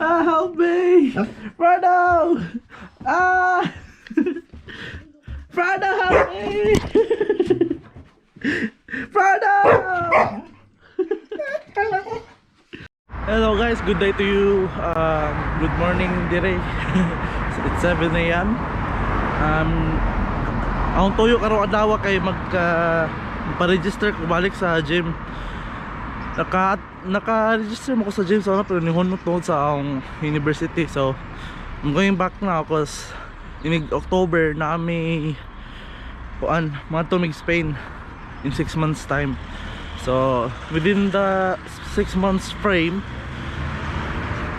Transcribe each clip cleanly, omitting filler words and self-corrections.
Ah, help me! Fredo! Ah! Fredo, help me! Fredo! Hello guys, good day to you. Good morning dire. It's 7 a.m. Akong tuyo karong adlaw kay magpa-register ko balik sa gym. Naka-register mo ko sa gym so pero nihon tungod sa akong university. So I'm going back now cause in October na kami mga tumig Spain in 6 months time. So within the 6 months frame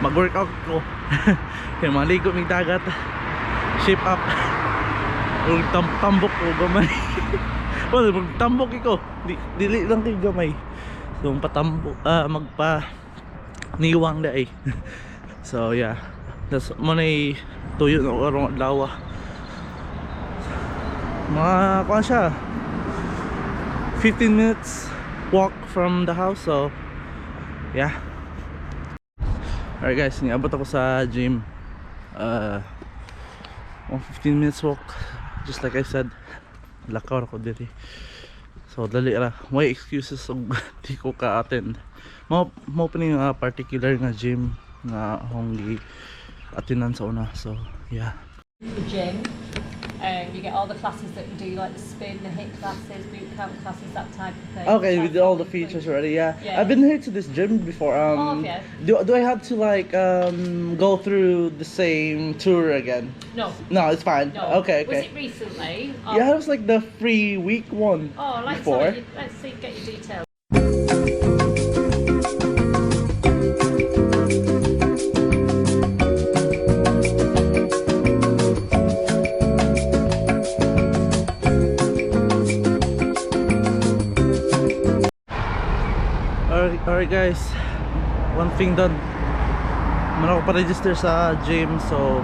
mag-workout ko. Kaya maligo mig dagat, shape up, tambok ko gamay. Well, magtambok ko, dili lang kay gamay. So patambok, magpa-niwang day. So yeah, that's manay tuyo na karong adlaw. Mga kuan siya 15 minutes walk from the house. So yeah. Alright guys, niabot ako sa gym. 15 minutes walk, just like I said. Lakaw ako dito. So dali ra, may excuses og di ko ka-attend. Mo pa ni particular nga gym nga akong gi-attendan sa una. So yeah. The gym, you get all the classes that you do, like the spin, the hit classes, boot camp classes, that type of thing. Okay, with all the features already, yeah. I've been here to this gym before. Yeah. Do I have to like go through the same tour again? No. No, it's fine. No. Okay. Was it recently? Yeah, it was like the free week one. Oh, like before. So, let's see, get your details. Alright guys, one thing done. Man ako pa-register sa gym. So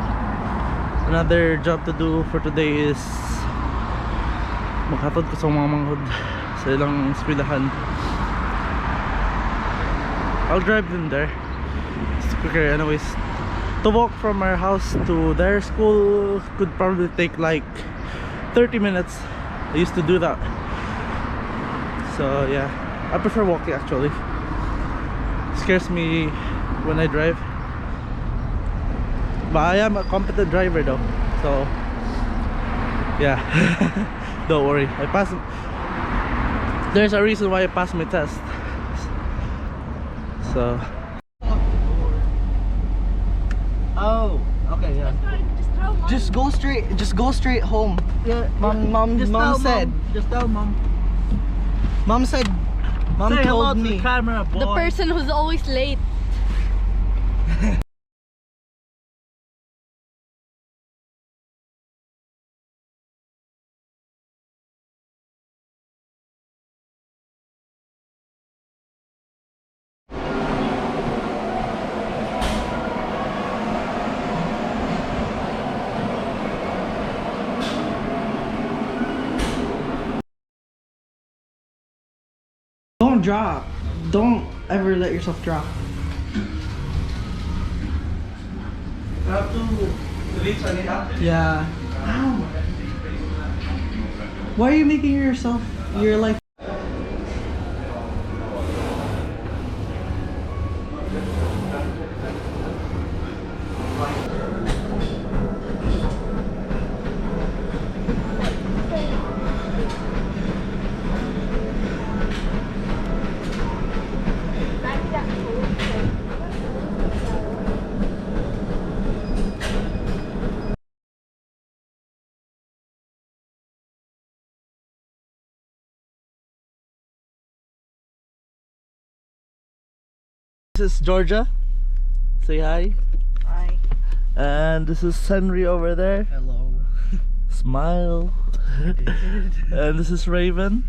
another job to do for today is maghatod ko sa mga manghod sa ilang eskwelahan. I'll drive them there. It's quicker anyways. To walk from our house to their school could probably take like 30 minutes. I used to do that. So yeah, I prefer walking actually. Scares me when I drive, but I am a competent driver though, so yeah. Don't worry, I passed. There's a reason why I passed my test. So oh, okay, yeah. Just go straight home. yeah, Mom said. Just tell mom. Mom said. Mom Say hello told to the me. camera, boy. The person who's always late. Don't drop. Don't ever let yourself drop. Have to reach on it after. Yeah. Ow. Why are you making yourself your life? This is Georgia. Say hi. Hi. And this is Henry over there. Hello. Smile. And this is Raven.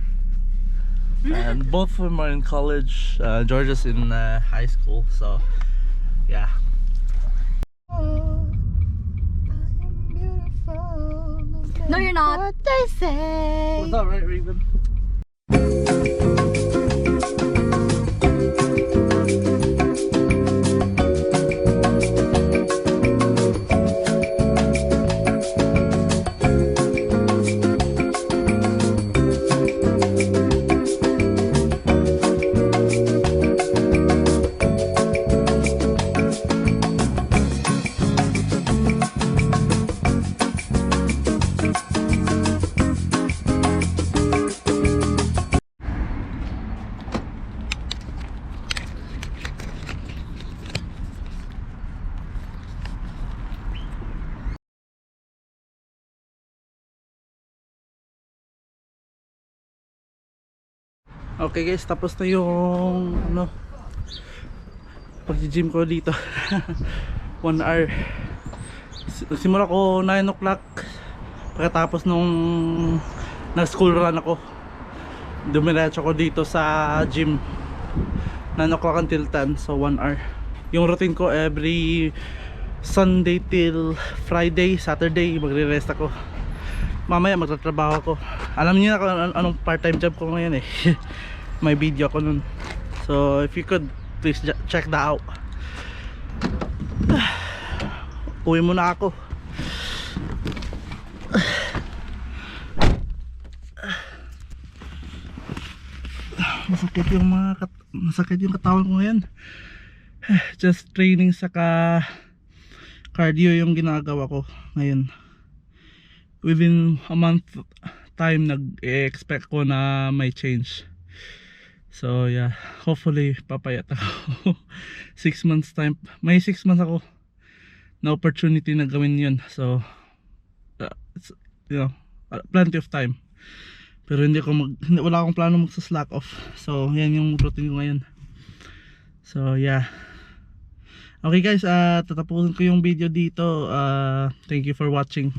And both of them are in college. Georgia's in high school. So yeah. No, you're not. What they say. Was that right, Raven? Okay guys, tapos na yung ano, pag-gym ko dito. 1 hour. Simula ko 9 o'clock. Pagkatapos nung nag-school run ako, dumiretso ko dito sa gym 9 o'clock until 10, so 1 hour. Yung routine ko every Sunday till Friday, Saturday magre-rest ako. Mamaya magtatrabaho ako. Alam niyo na kung anong part-time job ko ngayon eh. May video ako nun. So if you could please check that out. Uwi muna ako. Masakit yung katawan ko ngayon. Just training saka cardio yung ginagawa ko ngayon. Within a month time nag-expect ko na may change. So yeah, hopefully papayat ako. 6 months time, may 6 months ako na opportunity na gawin yun. So it's, you know, plenty of time. Pero wala akong plano magsa-slack off. So yan yung routine ko ngayon. So yeah. Okay guys, tatapusin ko yung video dito. Thank you for watching.